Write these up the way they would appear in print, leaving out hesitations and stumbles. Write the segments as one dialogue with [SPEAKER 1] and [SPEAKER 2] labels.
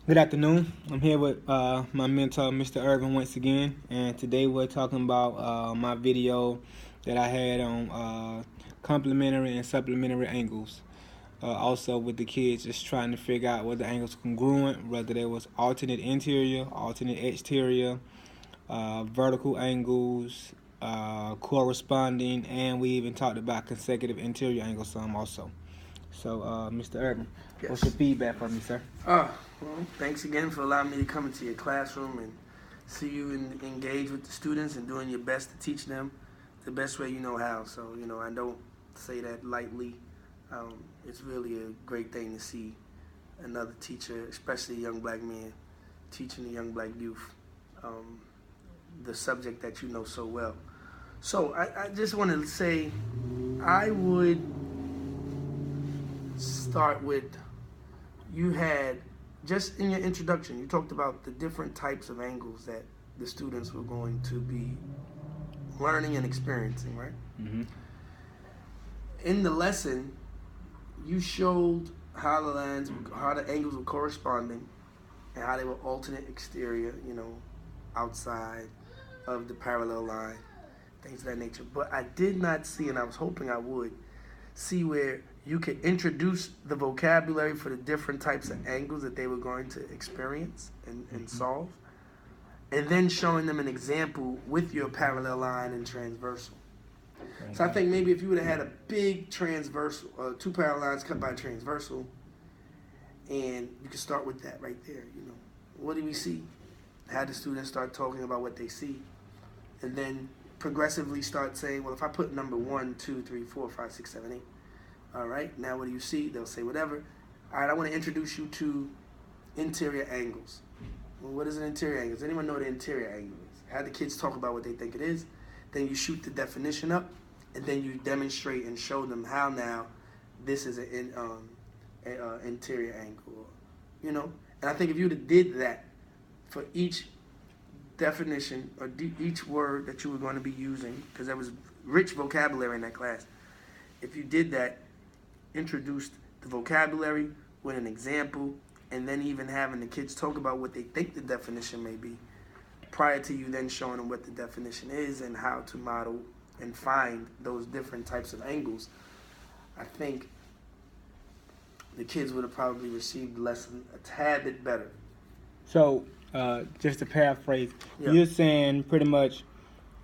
[SPEAKER 1] Good afternoon. I'm here with my mentor, Mr. Irvin, once again, and today we're talking about my video that I had on complementary and supplementary angles. Also, with the kids, just trying to figure out whether the angles congruent, whether there was alternate interior, alternate exterior, vertical angles, corresponding, and we even talked about consecutive interior angles some also. So, Mr. Irvin, what's your
[SPEAKER 2] Yes.
[SPEAKER 1] feedback for me, sir?
[SPEAKER 2] Well, thanks again for allowing me to come into your classroom and see you engage with the students and doing your best to teach them the best way you know how. So, I don't say that lightly. It's really a great thing to see another teacher, especially a young black man, teaching the young black youth um, the subject that you know so well. So, I just want to say I would start with you had just in your introduction, you talked about the different types of angles that the students were going to be learning and experiencing, right?
[SPEAKER 1] Mm-hmm.
[SPEAKER 2] In the lesson, you showed how the angles were corresponding, and how they were alternate exterior, outside of the parallel line, things of that nature. But I did not see, and I was hoping I would, see where you could introduce the vocabulary for the different types of angles that they were going to experience and solve, and then showing them an example with your parallel line and transversal. So I think maybe if you would have had a big transversal, two parallel lines cut by a transversal, and you could start with that right there. What do we see? Have the students start talking about what they see, and then progressively start saying, well, if I put number 1, 2, 3, 4, 5, 6, 7, 8. All right, now what do you see? They'll say whatever. All right, I want to introduce you to interior angles. Well, what is an interior angle? Does anyone know what an interior angle is? Have the kids talk about what they think it is. Then you shoot the definition up, and then you demonstrate and show them how now this is an interior angle. And I think if you did that for each definition or each word that you were going to be using, because there was rich vocabulary in that class, if you did that, introduced the vocabulary with an example, and then even having the kids talk about what they think the definition may be prior to you then showing them what the definition is and how to model and find those different types of angles, I think the kids would have probably received the lesson a tad bit better.
[SPEAKER 1] So, just to paraphrase,
[SPEAKER 2] Yeah.
[SPEAKER 1] you're saying pretty much,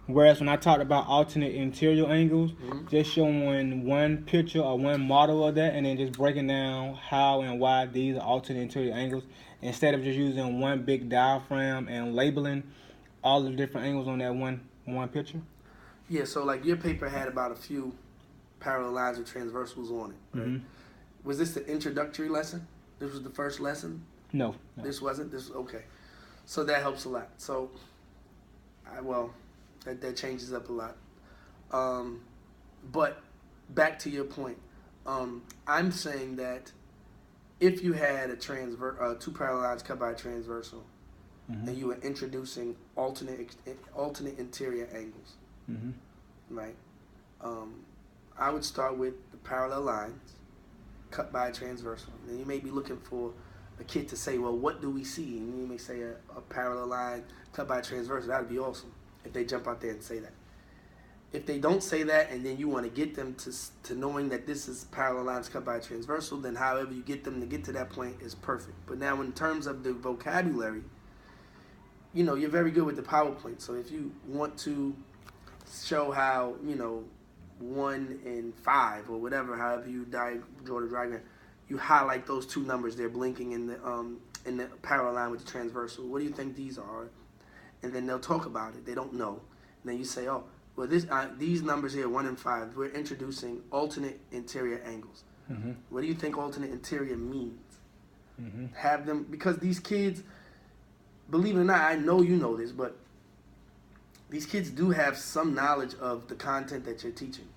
[SPEAKER 1] whereas when I talked about alternate interior angles, just showing one picture or one model of that, and then just breaking down how and why these are alternate interior angles, instead of just using one big diaphragm and labeling all the different angles on that one picture.
[SPEAKER 2] Yeah, so like your paper had about a few parallel lines or transversals on it. Right?
[SPEAKER 1] Mm-hmm.
[SPEAKER 2] Was this the introductory lesson? This was the first lesson?
[SPEAKER 1] No.
[SPEAKER 2] This wasn't? This okay. So that helps a lot. So, that changes up a lot. But back to your point, I'm saying that if you had two parallel lines cut by a transversal, and you were introducing alternate interior angles,
[SPEAKER 1] Mm-hmm.
[SPEAKER 2] right? I would start with the parallel lines cut by a transversal. And you may be looking for a kid to say, well, what do we see? And you may say a parallel line cut by a transversal. That would be awesome if they jump out there and say that. If they don't say that, and then you want to get them to knowing that this is parallel lines cut by a transversal, then however you get them to get to that point is perfect. But now in terms of the vocabulary, you're very good with the PowerPoint. So if you want to show how, 1 and 5 or whatever, however you draw the diagram, you highlight those two numbers. They're blinking in the parallel line with the transversal. What do you think these are? And then they'll talk about it. They don't know. And then you say, oh, well, these numbers here, 1 and 5, we're introducing alternate interior angles.
[SPEAKER 1] Mm-hmm.
[SPEAKER 2] What do you think alternate interior means?
[SPEAKER 1] Mm-hmm.
[SPEAKER 2] Have them, because these kids, believe it or not, I know you know this, but these kids do have some knowledge of the content that you're teaching,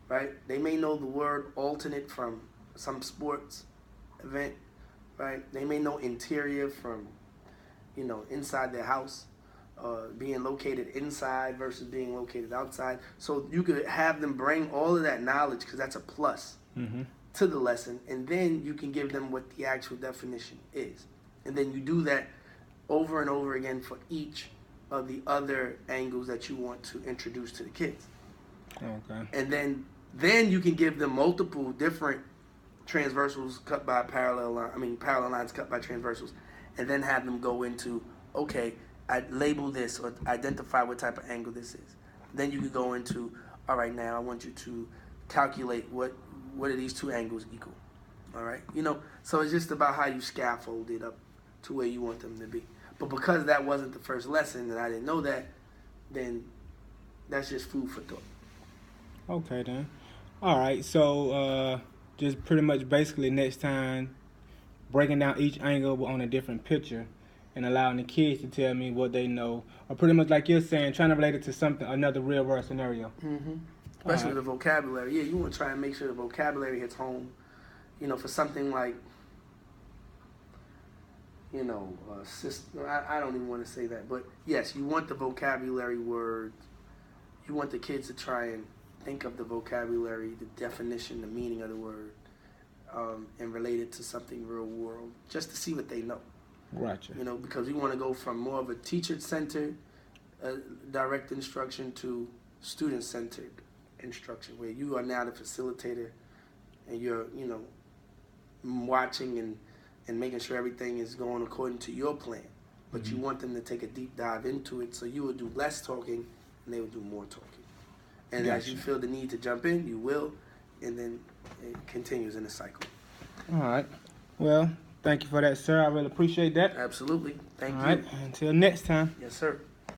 [SPEAKER 2] right? They may know the word alternate from some sports event, right? They may know interior from, inside their house, being located inside versus being located outside. So you could have them bring all of that knowledge, because that's a plus
[SPEAKER 1] Mm-hmm.
[SPEAKER 2] to the lesson, and then you can give them what the actual definition is. And then you do that over and over again for each of the other angles that you want to introduce to the kids.
[SPEAKER 1] Okay.
[SPEAKER 2] And then you can give them multiple different transversals cut by parallel lines cut by transversals, and then have them go into, okay, I label this or identify what type of angle this is. Then you could go into, all right, now I want you to calculate what do these two angles equal. All right, so it's just about how you scaffold it up to where you want them to be. But because that wasn't the first lesson and I didn't know that, then that's just food for thought.
[SPEAKER 1] Okay then. All right. So just pretty much basically next time breaking down each angle on a different picture and allowing the kids to tell me what they know, or pretty much like you're saying, trying to relate it to another real world scenario.
[SPEAKER 2] Mm-hmm. Especially the vocabulary. Yeah, you want to try and make sure the vocabulary hits home. For something like, I don't even want to say that, but yes, you want the vocabulary words. You want the kids to try and think of the vocabulary, the definition, the meaning of the word, and relate it to something real world, just to see what they know.
[SPEAKER 1] Gotcha.
[SPEAKER 2] Because we want to go from more of a teacher-centered direct instruction to student-centered instruction, where you are now the facilitator and you're, watching and making sure everything is going according to your plan. But you want them to take a deep dive into it, so you will do less talking and they will do more talking. And as you feel the need to jump in, you will, and then it continues in a cycle.
[SPEAKER 1] All right. Well, thank you for that, sir. I really appreciate that.
[SPEAKER 2] Absolutely. Thank you.
[SPEAKER 1] All right. Until next time.
[SPEAKER 2] Yes, sir.